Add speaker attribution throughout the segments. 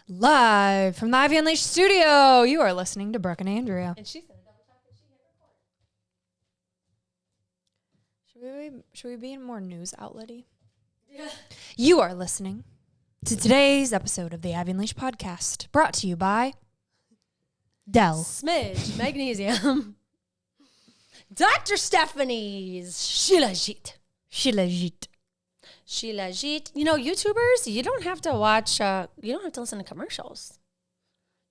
Speaker 1: Live from the Ivy Unleashed studio, you are listening to Brooke and Andrea.
Speaker 2: And she's going to double check that she hit record.
Speaker 1: Should we be more news outlet-y?
Speaker 2: Yeah.
Speaker 1: You are listening to today's episode of the Ivy Unleashed podcast, brought to you by Dell.
Speaker 2: Smidge, magnesium. Dr. Stephanie's Shilajit.
Speaker 1: Shilajit.
Speaker 2: Shilajit. You know, YouTubers, you don't have to watch, you don't have to listen to commercials.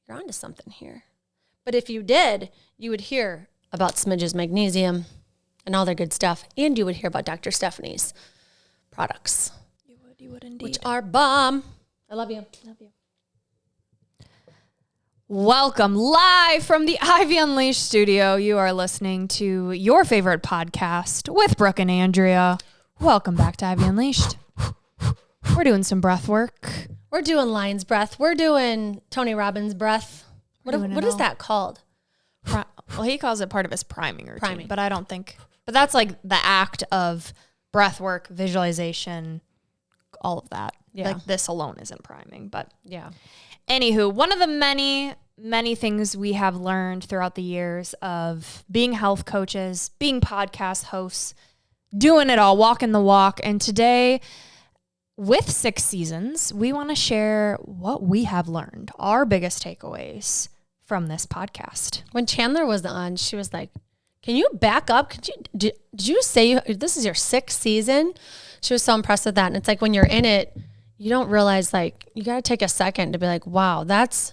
Speaker 2: You're onto something here. But if you did, you would hear about Smidge's magnesium and all their good stuff. And you would hear about Dr. Stephanie's products.
Speaker 1: You would indeed.
Speaker 2: Which are bomb. I love you. Love you.
Speaker 1: Welcome live from the Ivy Unleashed studio. You are listening to your favorite podcast with Brooke and Andrea. Welcome back to Ivy Unleashed. We're doing some breath work.
Speaker 2: We're doing lion's breath. We're doing Tony Robbins breath. What is that called?
Speaker 1: Well, he calls it part of his priming routine.
Speaker 2: Priming.
Speaker 1: But I don't think. But that's like the act of breath work, visualization, all of that.
Speaker 2: Yeah.
Speaker 1: Like this alone isn't priming. But
Speaker 2: Yeah.
Speaker 1: anywho, one of the many things we have learned throughout the years of being health coaches, being podcast hosts, doing it all, walking the walk. And today, with 6 seasons, we want to share what we have learned, our biggest takeaways from this podcast.
Speaker 2: When Chandler was on, she was like, "Can you back up? Did you say this is your 6th season?" She was so impressed with that. And it's like when you're in it, you don't realize, like, you got to take a second to be like, wow,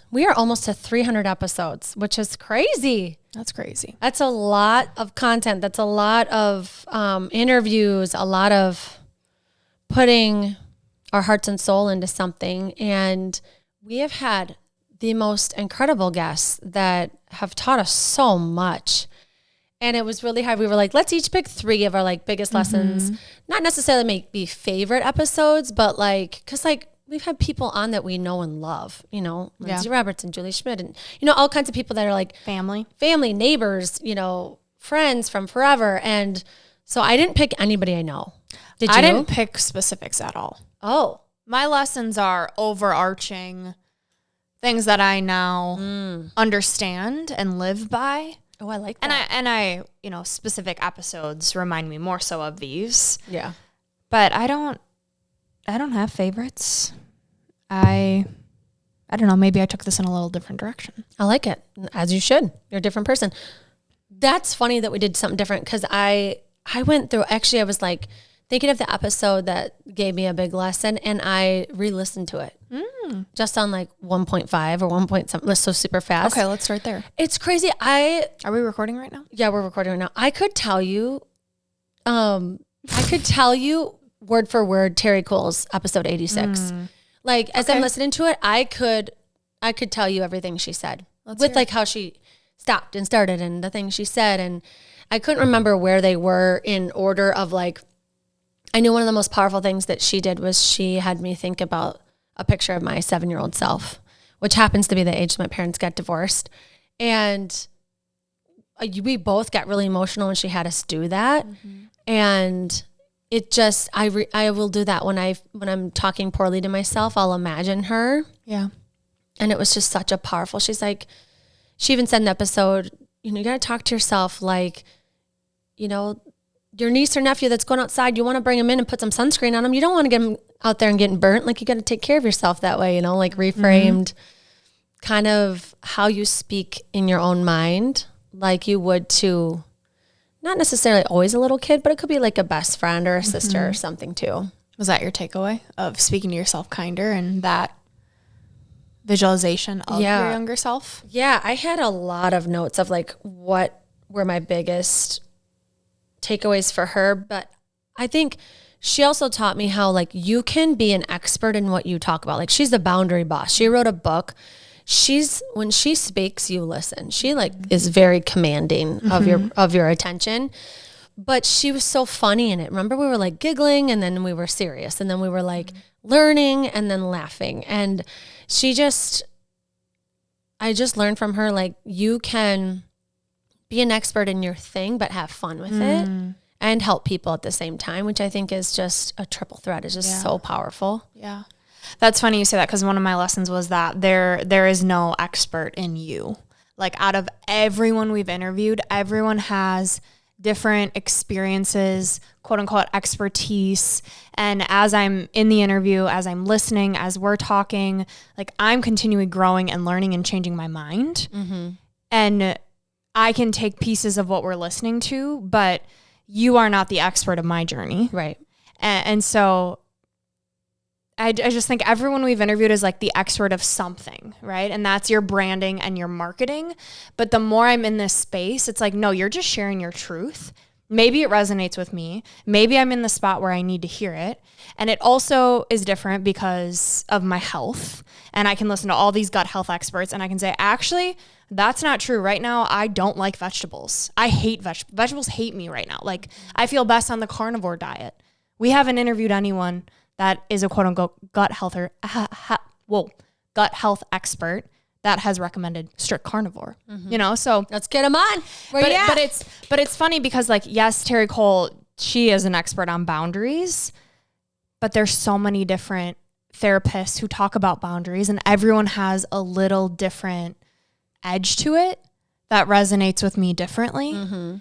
Speaker 2: we are almost to 300 episodes, which is crazy.
Speaker 1: That's crazy.
Speaker 2: That's a lot of content. That's a lot of interviews, a lot of putting our hearts and soul into something. And we have had the most incredible guests that have taught us so much. And it was really hard. We were like, let's each pick 3 of our like biggest lessons. Not necessarily be favorite episodes, but like, cause like we've had people on that we know and love, you know, Lindsay Roberts and Julie Schmidt and, you know, all kinds of people that are like
Speaker 1: Family,
Speaker 2: neighbors, you know, friends from forever. And so I didn't pick anybody I know. Did you?
Speaker 1: I didn't pick specifics at all.
Speaker 2: Oh,
Speaker 1: My lessons are overarching things that I now understand and live by.
Speaker 2: oh, I like that.
Speaker 1: And I, you know, specific episodes remind me more so of these.
Speaker 2: Yeah.
Speaker 1: But I don't have favorites. I don't know, maybe I took this in a little different direction.
Speaker 2: I like it, as you should. You're a different person. That's funny that we did something different because I went through, actually I was like thinking of the episode that gave me a big lesson and I re-listened to it just on like 1.5 or 1 point something, so super fast.
Speaker 1: Okay, let's start there.
Speaker 2: It's crazy.
Speaker 1: Are we recording right now?
Speaker 2: Yeah, we're recording right now. I could tell you word for word Terry Cole's episode 86. Like as I'm listening to it, I could tell you everything she said with like how she stopped and started and the things she said. And I couldn't remember where they were in order of like, I knew one of the most powerful things that she did was she had me think about a picture of my 7-year-old self, which happens to be the age my parents got divorced. And we both got really emotional when she had us do that. And it just, I will do that when I'm talking poorly to myself, I'll imagine her.
Speaker 1: Yeah.
Speaker 2: And it was just such a powerful, she's like, she even said in the episode, you know, you got to talk to yourself like, you know, your niece or nephew that's going outside, you want to bring them in and put some sunscreen on them. You don't want to get them out there and getting burnt. Like you got to take care of yourself that way, you know, like reframed kind of how you speak in your own mind, like you would to not necessarily always a little kid, but it could be like a best friend or a sister or something too.
Speaker 1: Was that your takeaway of speaking to yourself kinder and that visualization of your younger self?
Speaker 2: Yeah, I had a lot of notes of like what were my biggest takeaways for her, but I think she also taught me how like you can be an expert in what you talk about. Like she's the boundary boss. She wrote a book. When she speaks, you listen. She like is very commanding of your attention. But she was so funny in it. Remember we were like giggling and then we were serious and then we were like learning and then laughing. And I just learned from her like you can be an expert in your thing, but have fun with it and help people at the same time, which I think is just a triple threat. It's just so powerful.
Speaker 1: Yeah. That's funny you say that, because one of my lessons was that there is no expert in you. Like, out of everyone we've interviewed, everyone has different experiences, quote unquote expertise. And as I'm in the interview, as I'm listening, as we're talking, like, I'm continually growing and learning and changing my mind. Mm-hmm. And I can take pieces of what we're listening to, but you are not the expert of my journey.
Speaker 2: Right.
Speaker 1: And so I just think everyone we've interviewed is like the expert of something, right? And that's your branding and your marketing. But the more I'm in this space, it's like, no, you're just sharing your truth. Maybe it resonates with me. Maybe I'm in the spot where I need to hear it. And it also is different because of my health. And I can listen to all these gut health experts and I can say, actually, that's not true. Right now, I don't like vegetables. I hate vegetables. Vegetables hate me right now. Like, I feel best on the carnivore diet. We haven't interviewed anyone that is a quote unquote gut health expert that has recommended strict carnivore. Mm-hmm. You know, so
Speaker 2: let's get them on.
Speaker 1: But it's funny because, like, yes, Terry Cole, she is an expert on boundaries, but there's so many different therapists who talk about boundaries, and everyone has a little different edge to it that resonates with me differently. Mm-hmm.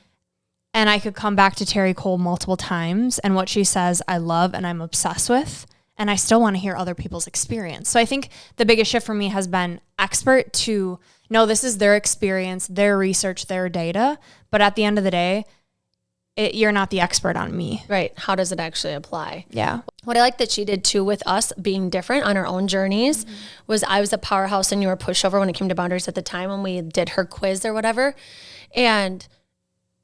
Speaker 1: And I could come back to Terry Cole multiple times, and what she says I love and I'm obsessed with, and I still want to hear other people's experience. So I think the biggest shift for me has been expert to, no, this is their experience, their research, their data. But at the end of the day, you're not the expert on me.
Speaker 2: Right. How does it actually apply?
Speaker 1: Yeah.
Speaker 2: What I like that she did too with us being different on our own journeys was I was a powerhouse and you were a pushover when it came to boundaries at the time when we did her quiz or whatever. And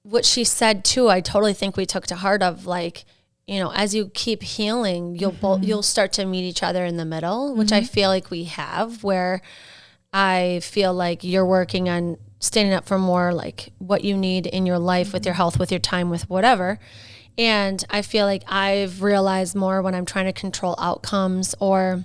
Speaker 2: what she said too, I totally think we took to heart of, like, you know, as you keep healing, you'll start to meet each other in the middle, which I feel like we have, where I feel like you're working on standing up for more like what you need in your life with your health, with your time, with whatever. And I feel like I've realized more when I'm trying to control outcomes or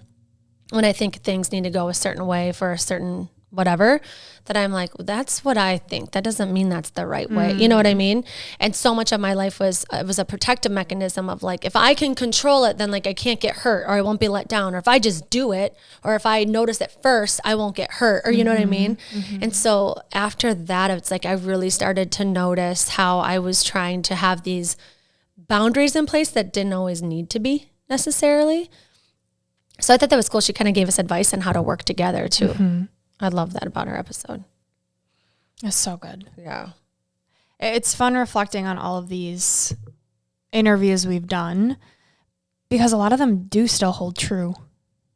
Speaker 2: when I think things need to go a certain way for a certain whatever, that I'm like, well, that's what I think. That doesn't mean that's the right way. You know what I mean? And so much of my life was a protective mechanism of, like, if I can control it, then, like, I can't get hurt or I won't be let down. Or if I just do it, or if I notice it first, I won't get hurt, or you know what I mean? Mm-hmm. And so after that, it's like I really started to notice how I was trying to have these boundaries in place that didn't always need to be necessarily. So I thought that was cool. She kind of gave us advice on how to work together too. Mm-hmm. I love that about our episode.
Speaker 1: It's so good.
Speaker 2: Yeah.
Speaker 1: It's fun reflecting on all of these interviews we've done, because a lot of them do still hold true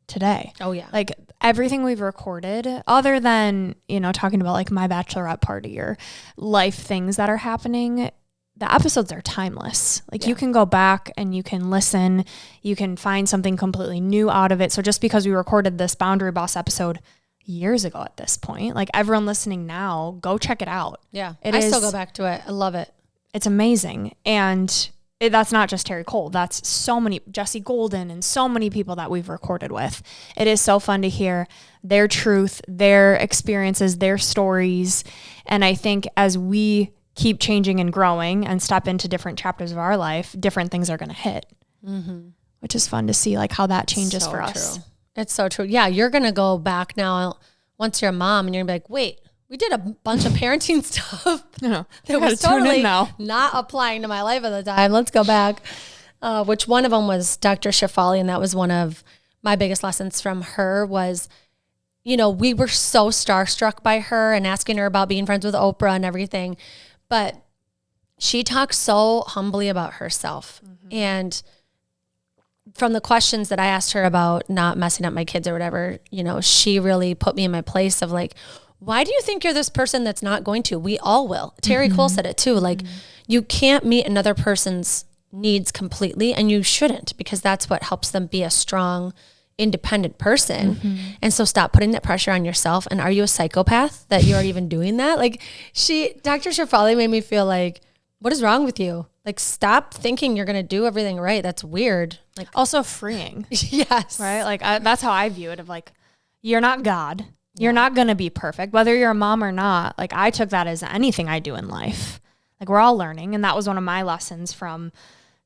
Speaker 1: today.
Speaker 2: Oh yeah.
Speaker 1: Like, everything we've recorded, other than, you know, talking about like my bachelorette party or life things that are happening, the episodes are timeless. Like, you can go back and you can listen, you can find something completely new out of it. So just because we recorded this Boundary Boss episode years ago at this point, like, everyone listening now, go check it out.
Speaker 2: Yeah. I still go back to it. I love it.
Speaker 1: It's amazing. And that's not just Terry Cole. That's so many, Jesse Golden, and so many people that we've recorded with. It is so fun to hear their truth, their experiences, their stories. And I think as we keep changing and growing and step into different chapters of our life, different things are going to hit, which is fun to see, like, how that changes for us.
Speaker 2: It's so true. Yeah, you're going to go back now once you're a mom and you're going to be like, wait, we did a bunch of parenting stuff that was totally not applying to my life at the time. Let's go back. Which one of them was Dr. Shefali, and that was one of my biggest lessons from her was, you know, we were so starstruck by her and asking her about being friends with Oprah and everything, but she talks so humbly about herself. And from the questions that I asked her about not messing up my kids or whatever, you know, she really put me in my place of, like, why do you think you're this person that's not going to? We all will. Terry Cole said it too. Like, you can't meet another person's needs completely, and you shouldn't, because that's what helps them be a strong, independent person. And so stop putting that pressure on yourself. And are you a psychopath that you're even doing that? Like, Dr. Shefali made me feel like, what is wrong with you? Like, stop thinking you're going to do everything right. That's weird. Like,
Speaker 1: also freeing.
Speaker 2: Yes.
Speaker 1: Right? Like, that's how I view it, of, like, you're not God. You're not going to be perfect, whether you're a mom or not. Like, I took that as anything I do in life. Like, we're all learning. And that was one of my lessons from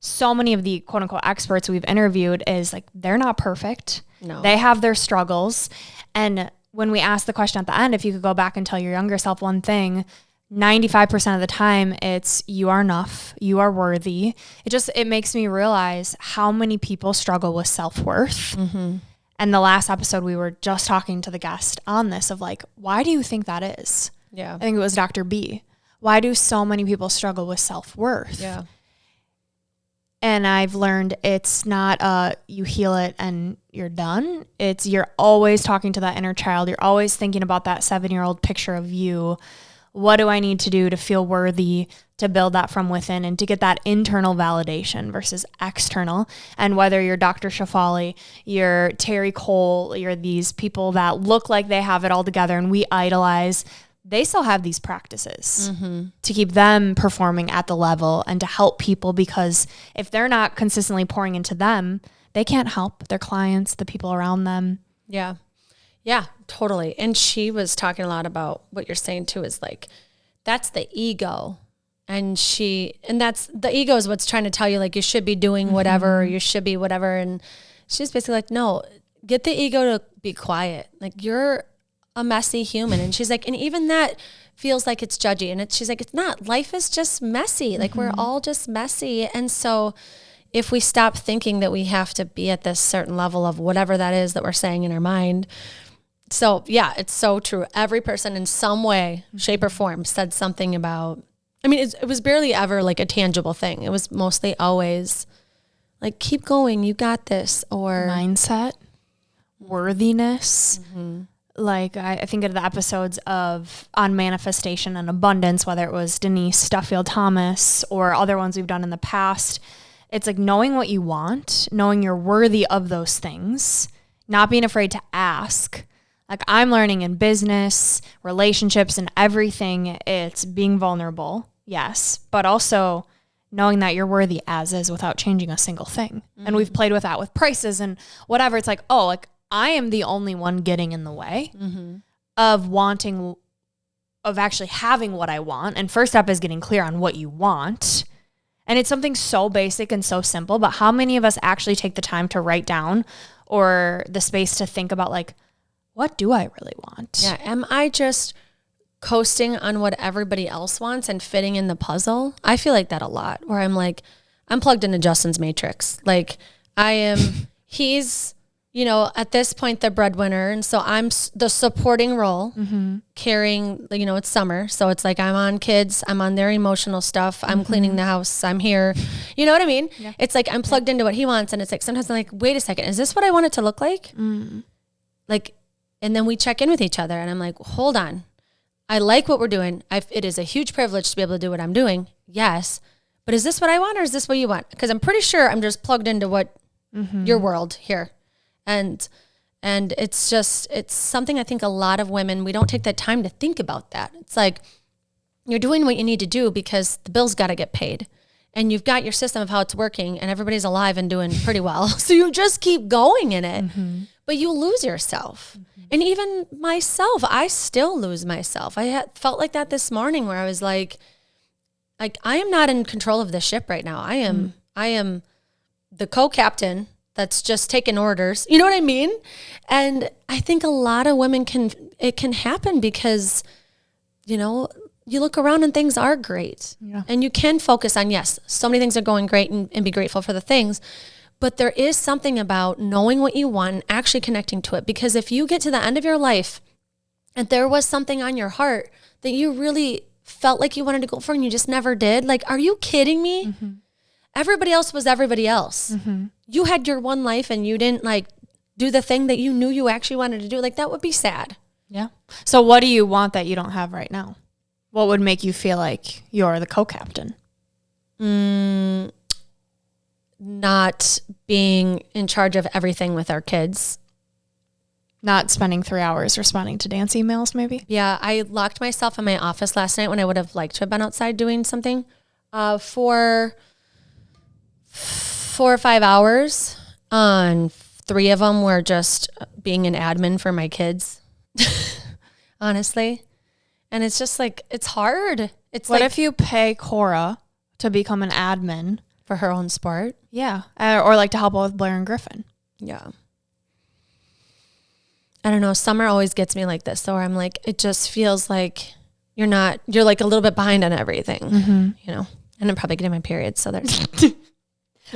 Speaker 1: so many of the quote unquote experts we've interviewed is like, they're not perfect.
Speaker 2: No.
Speaker 1: They have their struggles. And when we ask the question at the end, if you could go back and tell your younger self one thing, 95% of the time it's, you are enough, you are worthy. It makes me realize how many people struggle with self-worth.
Speaker 2: Mm-hmm.
Speaker 1: And the last episode, we were just talking to the guest on this of like, why do you think that is?
Speaker 2: Yeah.
Speaker 1: I think it was Dr. B. Why do so many people struggle with self-worth?
Speaker 2: Yeah.
Speaker 1: And I've learned it's not you heal it and you're done. It's you're always talking to that inner child. You're always thinking about that 7-year-old picture of you. What do I need to do to feel worthy, to build that from within and to get that internal validation versus external? And whether you're Dr. Shafali, you're Terry Cole, you're these people that look like they have it all together and we idolize, they still have these practices to keep them performing at the level and to help people, because if they're not consistently pouring into them, they can't help their clients, the people around them.
Speaker 2: Yeah. Yeah, totally. And she was talking a lot about what you're saying too, is like, that's the ego. And that's the ego is what's trying to tell you, like, you should be doing whatever, or you should be whatever. And she's basically like, no, get the ego to be quiet. Like, you're a messy human. And she's like, and even that feels like it's judgy. And she's like, it's not. Life is just messy. Like, we're all just messy. And so if we stop thinking that we have to be at this certain level of whatever that is that we're saying in our mind. So yeah, it's so true. Every person in some way, shape or form said something about, I mean, it was barely ever like a tangible thing. It was mostly always like, keep going, you got this, or
Speaker 1: mindset, worthiness. Like I think of the episodes on manifestation and abundance, whether it was Denise Duffield Thomas or other ones we've done in the past. It's like knowing what you want, knowing you're worthy of those things, not being afraid to ask. Like I'm learning in business, relationships, and everything, it's being vulnerable, yes, but also knowing that you're worthy as is without changing a single thing. And we've played with that with prices and whatever. It's like, oh, like I am the only one getting in the way of actually having what I want. And first step is getting clear on what you want. And it's something so basic and so simple, but how many of us actually take the time to write down or the space to think about, like, what do I really want?
Speaker 2: Yeah. Am I just coasting on what everybody else wants and fitting in the puzzle? I feel like that a lot, where I'm like, I'm plugged into Justin's matrix. Like he's, at this point, the breadwinner. And so I'm the supporting role, carrying, it's summer. So it's like, I'm on kids, I'm on their emotional stuff. I'm cleaning the house. I'm here. You know what I mean? Yeah. It's like, I'm plugged into what he wants. And it's like, sometimes I'm like, wait a second, is this what I want it to look like? Like, and then we check in with each other and I'm like, hold on. I like what we're doing. It is a huge privilege to be able to do what I'm doing. Yes. But is this what I want, or is this what you want? Because I'm pretty sure I'm just plugged into what your world here. And it's something I think a lot of women, we don't take the time to think about that. It's like, you're doing what you need to do because the bills got to get paid. And you've got your system of how it's working and everybody's alive and doing pretty well. So you just keep going in it, but you lose yourself. And even myself, I still lose myself. I felt like that this morning, where I was like I am not in control of the ship right now. I am the co-captain that's just taking orders. You know what I mean? And I think a lot of women it can happen because, you look around and things are great. Yeah. And you can focus on, yes, so many things are going great and be grateful for the things. But there is something about knowing what you want and actually connecting to it. Because if you get to the end of your life and there was something on your heart that you really felt like you wanted to go for and you just never did, like, are you kidding me? Everybody else was everybody else. You had your one life and you didn't do the thing that you knew you actually wanted to do. Like, that would be sad.
Speaker 1: Yeah. So what do you want that you don't have right now? What would make you feel like you're the co-captain?
Speaker 2: Not being in charge of everything with our kids.
Speaker 1: Not spending 3 hours responding to dance emails, maybe?
Speaker 2: Yeah, I locked myself in my office last night when I would have liked to have been outside doing something for 4 or 5 hours. 3 of them were just being an admin for my kids, honestly. And it's just like, it's hard.
Speaker 1: What if you pay Cora to become an admin
Speaker 2: for her own sport.
Speaker 1: Yeah. Or like to help out with Blair and Griffin.
Speaker 2: Yeah. I don't know. Summer always gets me like this. So I'm like, it just feels like you're like a little bit behind on everything, you know, and I'm probably getting my period. So there's,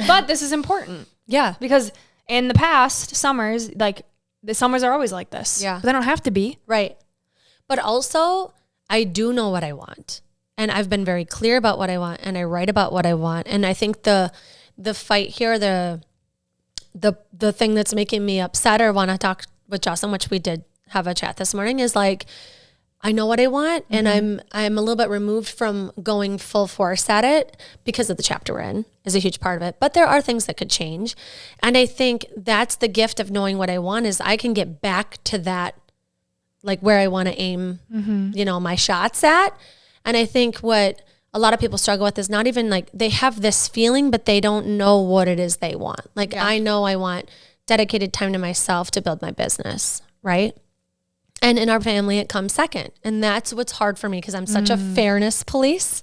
Speaker 1: but this is important.
Speaker 2: Yeah.
Speaker 1: Because in the past summers, like the summers are always like this.
Speaker 2: Yeah.
Speaker 1: But they don't have to be.
Speaker 2: Right. But also I do know what I want, and I've been very clear about what I want, and I write about what I want. And I think the fight here, the thing that's making me upset or want to talk with Jocelyn, which we did have a chat this morning, is like, I know what I want, and I'm a little bit removed from going full force at it because of the chapter we're in is a huge part of it. But there are things that could change. And I think that's the gift of knowing what I want, is I can get back to that, like where I want to aim, you know, my shots at. And I think what a lot of people struggle with is not even like they have this feeling, but they don't know what it is they want. Like, I know I want dedicated time to myself to build my business, right? And in our family, it comes second. And that's what's hard for me because I'm such a fairness police.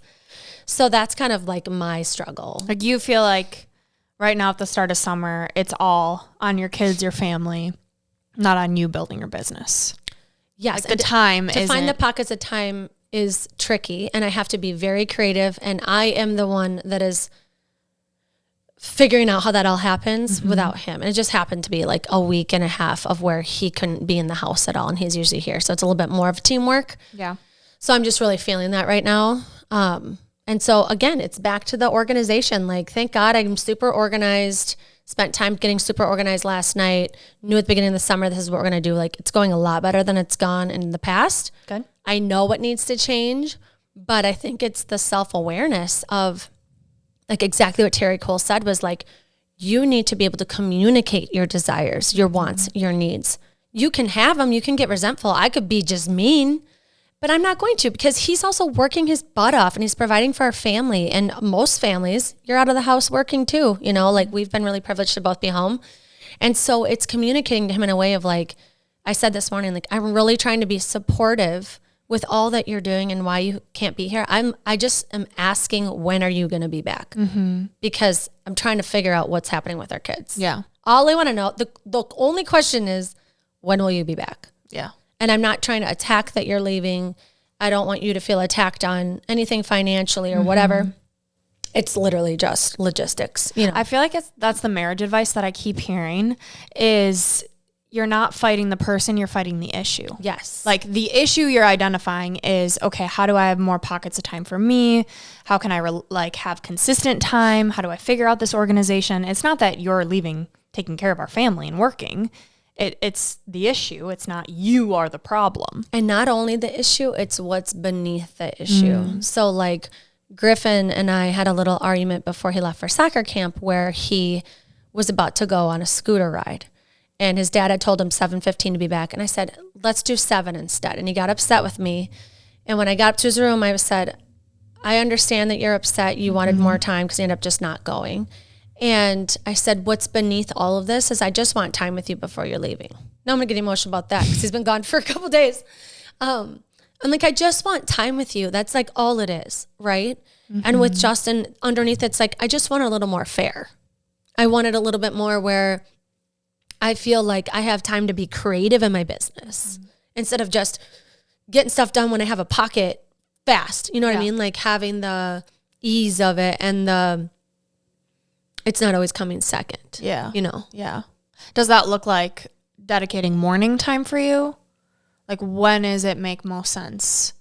Speaker 2: So that's kind of like my struggle.
Speaker 1: Like you feel like right now at the start of summer, it's all on your kids, your family, not on you building your business.
Speaker 2: Yes.
Speaker 1: Like the time
Speaker 2: to find the pockets of time is tricky, and I have to be very creative. And I am the one that is figuring out how that all happens without him. And it just happened to be like a week and a half of where he couldn't be in the house at all, and he's usually here. So it's a little bit more of teamwork.
Speaker 1: Yeah.
Speaker 2: So I'm just really feeling that right now. And so again, it's back to the organization. Like, thank God I'm super organized, spent time getting super organized last night, knew at the beginning of the summer, this is what we're going to do. Like, it's going a lot better than it's gone in the past.
Speaker 1: Good.
Speaker 2: I know what needs to change, but I think it's the self-awareness of, like exactly what Terry Cole said was like, you need to be able to communicate your desires, your wants, your needs. You can have them. You can get resentful. I could be just mean, but I'm not going to, because he's also working his butt off and he's providing for our family. And most families, you're out of the house working too. You know, like we've been really privileged to both be home. And so it's communicating to him in a way of like, I said this morning, like, I'm really trying to be supportive with all that you're doing and why you can't be here. I just am asking, when are you going to be back? Because I'm trying to figure out what's happening with our kids.
Speaker 1: Yeah.
Speaker 2: All I want to know, the only question is, when will you be back?
Speaker 1: Yeah.
Speaker 2: And I'm not trying to attack that you're leaving. I don't want you to feel attacked on anything financially or whatever. It's literally just logistics. You know,
Speaker 1: I feel like that's the marriage advice that I keep hearing is you're not fighting the person, you're fighting the issue.
Speaker 2: Yes.
Speaker 1: Like the issue you're identifying is, okay, how do I have more pockets of time for me? How can I have consistent time? How do I figure out this organization? It's not that you're leaving, taking care of our family and working. It's the issue. It's not you are the problem.
Speaker 2: And not only the issue, it's what's beneath the issue. So like Griffin and I had a little argument before he left for soccer camp where he was about to go on a scooter ride. And his dad had told him 7:15 to be back. And I said, let's do 7 instead. And he got upset with me. And when I got up to his room, I said, I understand that you're upset. You wanted more time because he ended up just not going. And I said, what's beneath all of this is I just want time with you before you're leaving. Now I'm going to get emotional about that because he's been gone for a couple days. I'm like, I just want time with you. That's like all it is, right? And with Justin, underneath, it's like, I just want it a little more fair. I want it a little bit more where I feel like I have time to be creative in my business instead of just getting stuff done when I have a pocket fast. You know what I mean? Like having the ease of it and it's not always coming second.
Speaker 1: Yeah.
Speaker 2: You know?
Speaker 1: Yeah. Does that look like dedicating morning time for you? Like when does it make most sense?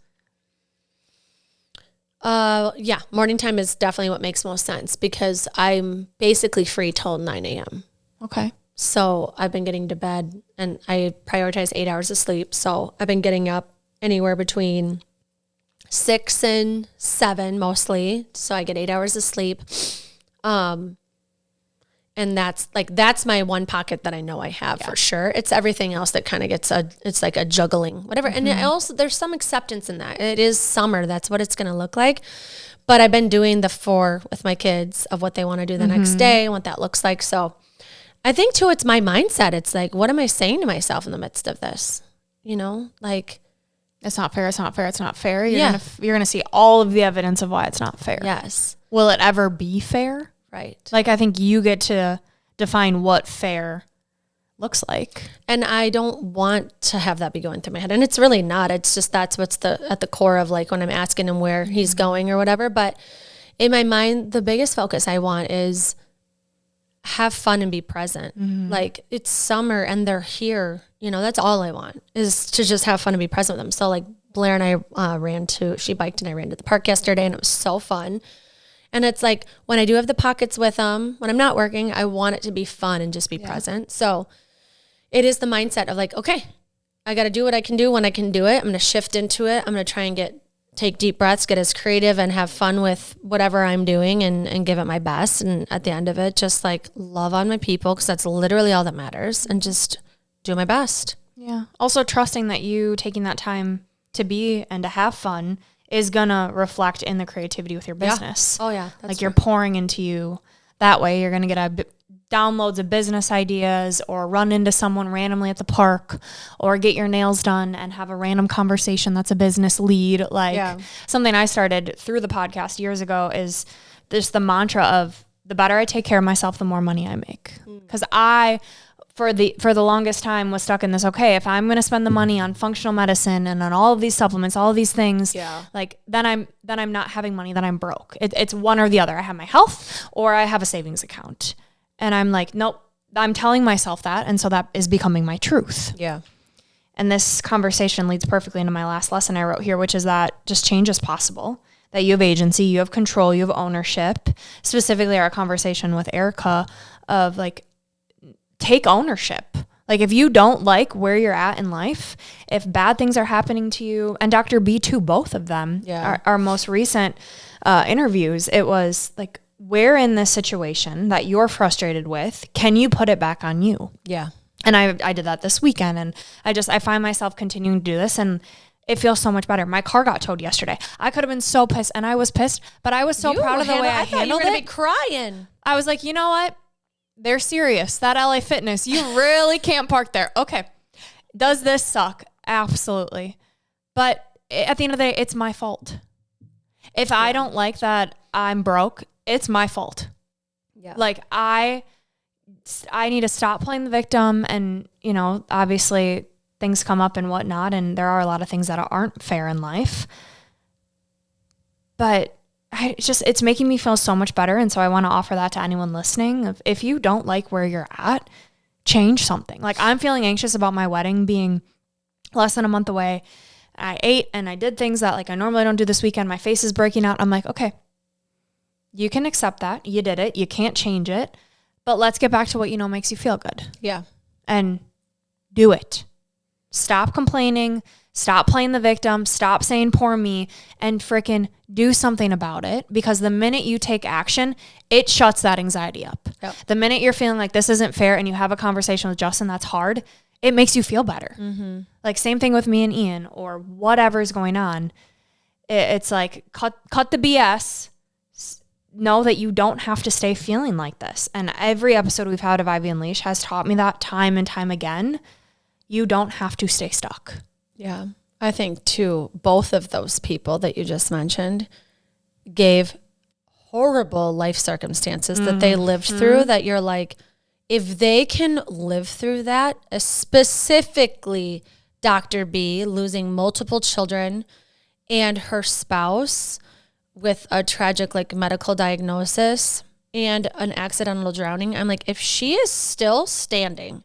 Speaker 2: Yeah. Morning time is definitely what makes most sense because I'm basically free till 9 a.m.
Speaker 1: Okay.
Speaker 2: So I've been getting to bed and I prioritize 8 hours of sleep. So I've been getting up anywhere between 6 and 7 mostly. So I get 8 hours of sleep. And that's my one pocket that I know I have for sure. It's everything else that kind of it's like a juggling, whatever. And it also, there's some acceptance in that. It is summer. That's what it's going to look like. But I've been doing the 4 with my kids of what they want to do the next day and what that looks like. So I think too, it's my mindset. It's like, what am I saying to myself in the midst of this? You know, like,
Speaker 1: it's not fair. It's not fair. It's not fair. You're going to see all of the evidence of why it's not fair.
Speaker 2: Yes.
Speaker 1: Will it ever be fair?
Speaker 2: Right.
Speaker 1: Like, I think you get to define what fair looks like.
Speaker 2: And I don't want to have that be going through my head. And it's really not. It's just that's what's at the core of like when I'm asking him where he's going or whatever. But in my mind, the biggest focus I want is have fun and be present. Like, it's summer and they're here. You know, that's all I want is to just have fun and be present with them. So like Blair and I she biked and I ran to the park yesterday, and it was so fun. And it's like when I do have the pockets with them, when I'm not working, I want it to be fun and just be present. So it is the mindset of like, okay, I got to do what I can do when I can do it. I'm going to shift into it. I'm going to try and take deep breaths, get as creative and have fun with whatever I'm doing and give it my best. And at the end of it, just like love on my people, because that's literally all that matters, and just do my best.
Speaker 1: Yeah. Also trusting that you taking that time to be and to have fun is going to reflect in the creativity with your business.
Speaker 2: Oh yeah.
Speaker 1: Like true. You're pouring into you that way. You're going to get downloads of business ideas, or run into someone randomly at the park, or get your nails done and have a random conversation that's a business lead. Like something I started through the podcast years ago is just the mantra of the better I take care of myself, the more money I make. Because I, for the longest time, was stuck in this, okay, if I'm going to spend the money on functional medicine and on all of these supplements, all of these things, like then I'm not having money, then I'm broke. It's one or the other. I have my health or I have a savings account. And I'm like, nope, I'm telling myself that. And so that is becoming my truth.
Speaker 2: Yeah.
Speaker 1: And this conversation leads perfectly into my last lesson I wrote here, which is that just change is possible, that you have agency, you have control, you have ownership. Specifically our conversation with Erica of like, take ownership. Like if you don't like where you're at in life, if bad things are happening to you, and Dr. B too, both of them, our most recent interviews, it was like, where in this situation that you're frustrated with, can you put it back on you?
Speaker 2: Yeah.
Speaker 1: And I did that this weekend, and I find myself continuing to do this, and it feels so much better. My car got towed yesterday. I could have been so pissed, and I was pissed, but I was so proud of the way I handled it.
Speaker 2: You were going to be crying.
Speaker 1: I was like, you know what? They're serious. That LA Fitness, you really can't park there. Okay. Does this suck? Absolutely. But at the end of the day, it's my fault. If I don't like that I'm broke, it's my fault. Yeah. Like I need to stop playing the victim, and, you know, obviously things come up and whatnot, and there are a lot of things that aren't fair in life, but it's making me feel so much better. And so I want to offer that to anyone listening. If you don't like where you're at, change something. Like I'm feeling anxious about my wedding being less than a month away. I ate and I did things that like I normally don't do this weekend. My face is breaking out. I'm like, okay, you can accept that. You did it. You can't change it. But let's get back to what you know makes you feel good.
Speaker 2: Yeah.
Speaker 1: And do it. Stop complaining. Stop playing the victim. Stop saying poor me, and frickin' do something about it. Because the minute you take action, it shuts that anxiety up. Yep. The minute you're feeling like this isn't fair and you have a conversation with Justin that's hard, it makes you feel better. Mm-hmm. Like same thing with me and Ian or whatever's going on. It's like cut the BS. Know that you don't have to stay feeling like this. And every episode we've had of Ivy Unleashed has taught me that time and time again. You don't have to stay stuck.
Speaker 2: Yeah. I think too, both of those people that you just mentioned gave horrible life circumstances that they lived through, that you're like, if they can live through that, specifically Dr. B losing multiple children and her spouse with a tragic like medical diagnosis and an accidental drowning. I'm like, if she is still standing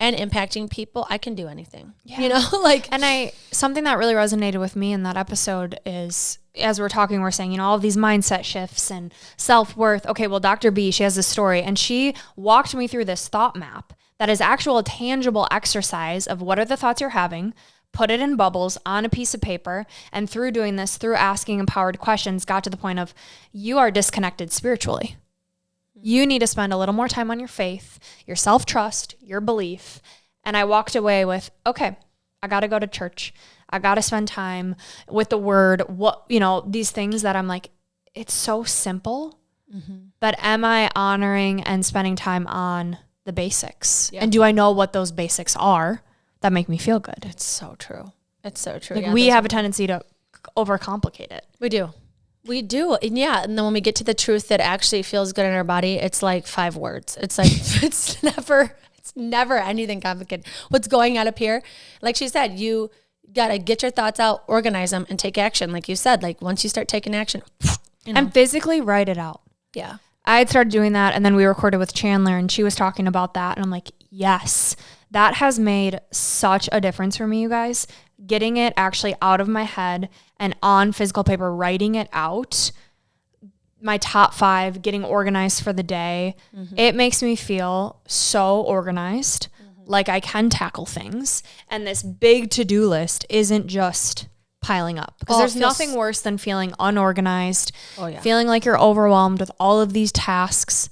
Speaker 2: and impacting people, I can do anything. Yeah. You know, like,
Speaker 1: and something that really resonated with me in that episode is, as we're talking, we're saying, you know, all of these mindset shifts and self-worth. Okay, well, Dr. B, she has this story, and she walked me through this thought map that is actual tangible exercise of what are the thoughts you're having, put it in bubbles on a piece of paper, and through doing this, through asking empowered questions, got to the point of you are disconnected spiritually. You need to spend a little more time on your faith, your self-trust, your belief. And I walked away with, okay, I got to go to church. I got to spend time with the word, these things that I'm like, it's so simple, but am I honoring and spending time on the basics? Yeah. And do I know what those basics are that make me feel good?
Speaker 2: It's so true. It's so true.
Speaker 1: Like we have a tendency to overcomplicate it.
Speaker 2: We do. We do. And yeah. And then when we get to the truth that actually feels good in our body, it's like 5 words. It's like, it's never anything complicated. What's going on up here? Like she said, you got to get your thoughts out, organize them, and take action. Like you said, like once you start taking action,
Speaker 1: and physically write it out.
Speaker 2: Yeah.
Speaker 1: I had started doing that, and then we recorded with Chandler, and she was talking about that, and I'm like, yes, that has made such a difference for me, you guys. Getting it actually out of my head and on physical paper, writing it out, my top 5, getting organized for the day. It makes me feel so organized, like I can tackle things. And this big to-do list isn't just piling up, because there's nothing worse than feeling unorganized, feeling like you're overwhelmed with all of these tasks.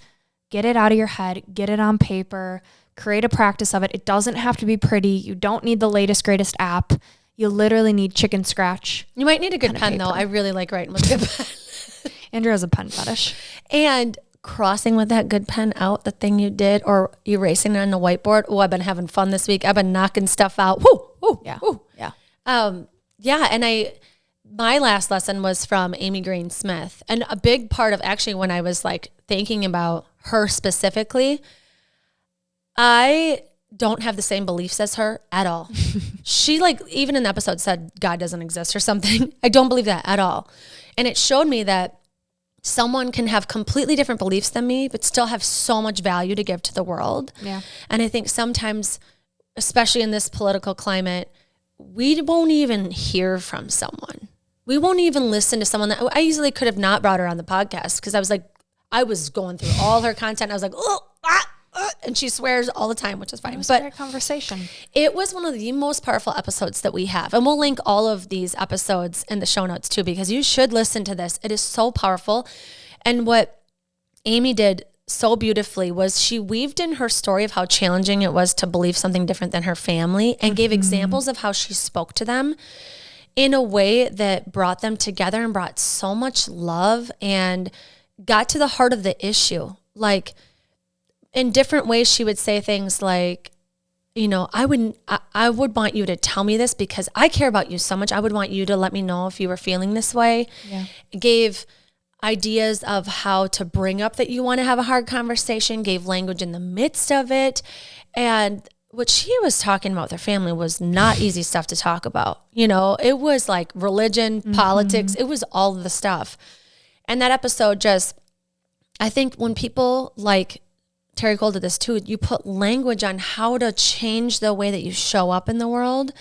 Speaker 1: Get it out of your head, get it on paper, create a practice of it. It doesn't have to be pretty. You don't need the latest, greatest app. You literally need chicken scratch.
Speaker 2: You might need a good pen, though. I really like writing with a good pen.
Speaker 1: Andrew has a pen fetish.
Speaker 2: And crossing with that good pen out the thing you did, or erasing it on the whiteboard. Oh, I've been having fun this week. I've been knocking stuff out. Woo, woo,
Speaker 1: yeah,
Speaker 2: woo.
Speaker 1: yeah.
Speaker 2: Yeah, and my last lesson was from Amy Green Smith. And a big part of actually when I was like thinking about her specifically, I don't have the same beliefs as her at all. She like even in the episode said God doesn't exist or something. I don't believe that at all. And it showed me that someone can have completely different beliefs than me, but still have so much value to give to the world.
Speaker 1: Yeah.
Speaker 2: And I think sometimes, especially in this political climate, we won't even hear from someone. We won't even listen to someone that I easily could have not brought her on the podcast, because I was going through all her content. I was like, and she swears all the time, which is fine.
Speaker 1: It was a great conversation.
Speaker 2: It was one of the most powerful episodes that we have. And we'll link all of these episodes in the show notes too, because you should listen to this. It is so powerful. And what Amy did so beautifully was she weaved in her story of how challenging it was to believe something different than her family, and gave examples of how she spoke to them in a way that brought them together and brought so much love and got to the heart of the issue. Like in different ways, she would say things like, you know, I would want you to tell me this because I care about you so much. I would want you to let me know if you were feeling this way.
Speaker 1: Yeah.
Speaker 2: Gave ideas of how to bring up that you want to have a hard conversation, gave language in the midst of it. And what she was talking about with her family was not easy stuff to talk about. You know, it was like religion, politics, it was all the stuff. And that episode just, I think when people like Terry Cole did this too, you put language on how to change the way that you show up in the world.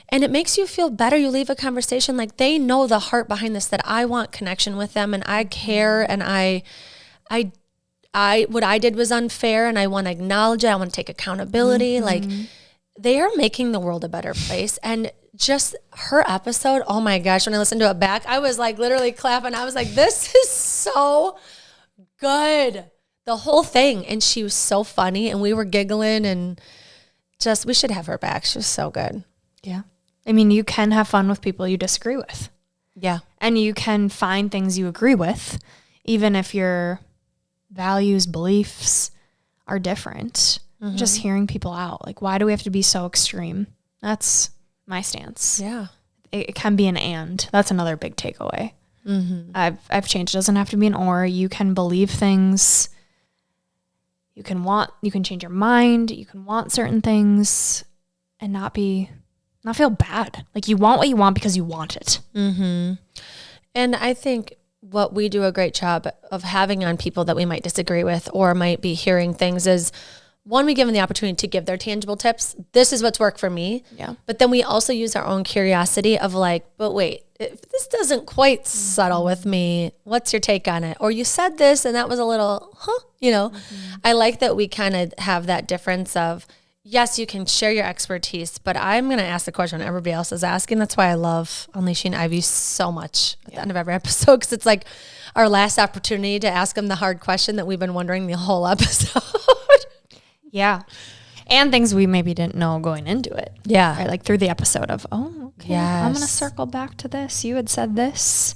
Speaker 2: And it makes you feel better. You leave a conversation like they know the heart behind this, that I want connection with them and I care, and I what I did was unfair and I want to acknowledge it. I want to take accountability. Like they are making the world a better place. And just her episode, oh my gosh, when I listened to it back, I was like literally clapping. I was like, this is so good. The whole thing. And she was so funny and we were giggling, and just, we should have her back. She was so good.
Speaker 1: Yeah. I mean, you can have fun with people you disagree with.
Speaker 2: Yeah.
Speaker 1: And you can find things you agree with, even if your values, beliefs are different. Just hearing people out. Like, why do we have to be so extreme? That's my stance.
Speaker 2: Yeah.
Speaker 1: It can be an and. That's another big takeaway. I've changed. It doesn't have to be an or. You can believe things. You can change your mind. You can want certain things and not feel bad. Like you want what you want because you want it.
Speaker 2: And I think what we do a great job of having on people that we might disagree with or might be hearing things is, one, we give them the opportunity to give their tangible tips. This is what's worked for me.
Speaker 1: Yeah.
Speaker 2: But then we also use our own curiosity of like, but wait, if this doesn't quite settle with me, what's your take on it? Or you said this and that was a little, you know. I like that we kind of have that difference of, yes, you can share your expertise, but I'm going to ask the question everybody else is asking. That's why I love Unleashing Ivy so much at the end of every episode, because it's like our last opportunity to ask them the hard question that we've been wondering the whole episode.
Speaker 1: Yeah. And things we maybe didn't know going into it.
Speaker 2: Yeah.
Speaker 1: Right? Like through the episode of, oh, okay,
Speaker 2: yes.
Speaker 1: I'm going to circle back to this. You had said this.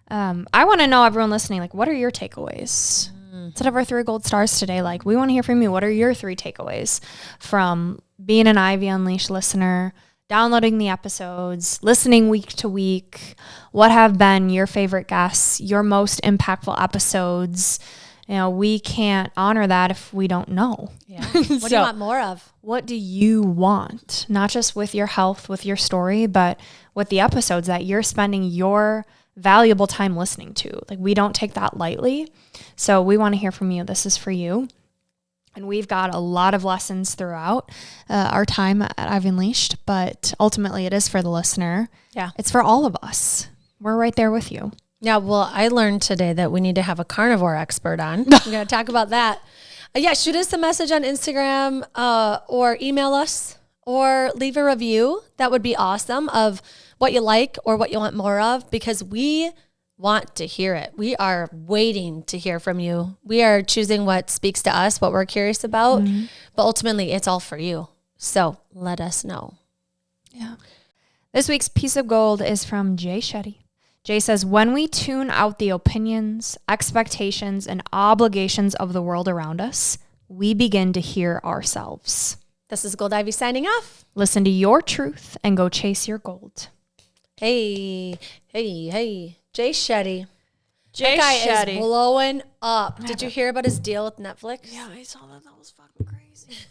Speaker 1: I want to know, everyone listening, like, what are your takeaways? Instead of our 3 gold stars today, like, we want to hear from you. What are your 3 takeaways from being an Ivy Unleashed listener downloading the episodes, listening week to week. What have been your favorite guests, your most impactful episodes? You know, we can't honor that if we don't know.
Speaker 2: Yeah. What do you want more of?
Speaker 1: What do you want? Not just with your health, with your story, but with the episodes that you're spending your valuable time listening to. Like, we don't take that lightly. So we want to hear from you. This is for you. And we've got a lot of lessons throughout our time at I've Unleashed, but ultimately it is for the listener.
Speaker 2: Yeah.
Speaker 1: It's for all of us. We're right there with you.
Speaker 2: Yeah, well, I learned today that we need to have a carnivore expert on. We're going to talk about that. Yeah, shoot us a message on Instagram or email us or leave a review. That would be awesome, of what you like or what you want more of, because we want to hear it. We are waiting to hear from you. We are choosing what speaks to us, what we're curious about, but ultimately it's all for you. So let us know.
Speaker 1: Yeah. This week's piece of gold is from Jay Shetty. Jay says, when we tune out the opinions, expectations, and obligations of the world around us, we begin to hear ourselves.
Speaker 2: This is Gold Ivy signing off.
Speaker 1: Listen to your truth and go chase your gold.
Speaker 2: Hey. Jay Shetty.
Speaker 1: Jay
Speaker 2: that guy
Speaker 1: Shetty
Speaker 2: is blowing up. Did you hear about his deal with Netflix?
Speaker 1: Yeah, I saw that. That was fucking crazy.